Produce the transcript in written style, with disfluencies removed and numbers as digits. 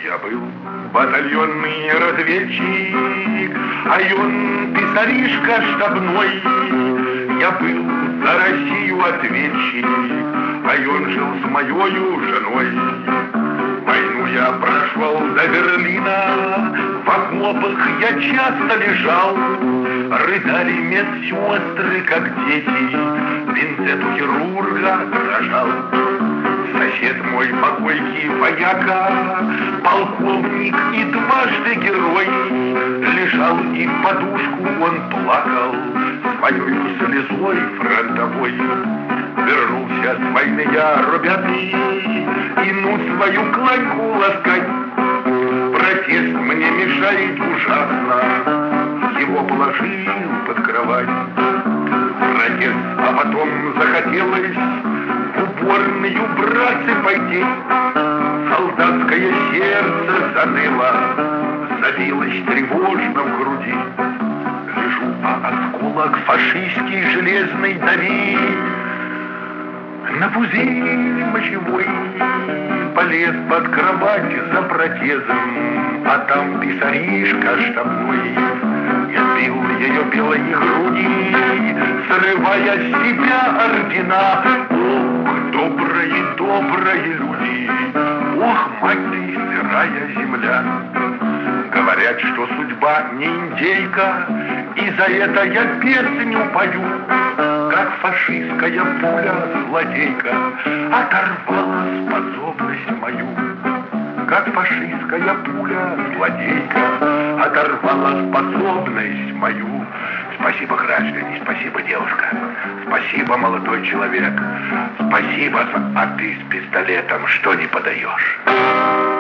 Я был батальонный разведчик, а он писаришка штабной. Я был за Россию ответчик, а он жил с моею женой. Войну я прошел до Берлина, в окопах я часто лежал. Рыдали медсестры, как дети, пинцет у хирурга дрожал. Сосед мой покойки вояка, полковник и дважды герой, лежал и в подушку он плакал своей слезой фронтовой. Вернулся с войны я, ребятки, и ну свою кланьку ласкать. Протест мне мешает ужасно, его положил под кровать. Протест, а потом захотелось в уборную, братцы, пойти. Солдатское сердце заныло, забилось тревожно в груди. Лежу, а осколок фашистский железный давит на пузырь мочевой. Полез под кровать за протезом, а там писаришка штабной. Я бил ее белой груди, срывая с себя ордена. Ох, добрые, добрые люди, ох, мать ты, сырая земля. Говорят, что судьба не индейка, и за это я песню пою. Как фашистская пуля, злодейка, оторвала способность мою. Как фашистская пуля, злодейка, оторвала способность мою. Спасибо, граждане, спасибо, девушка. Спасибо, молодой человек. Спасибо, а ты с пистолетом что не подаешь?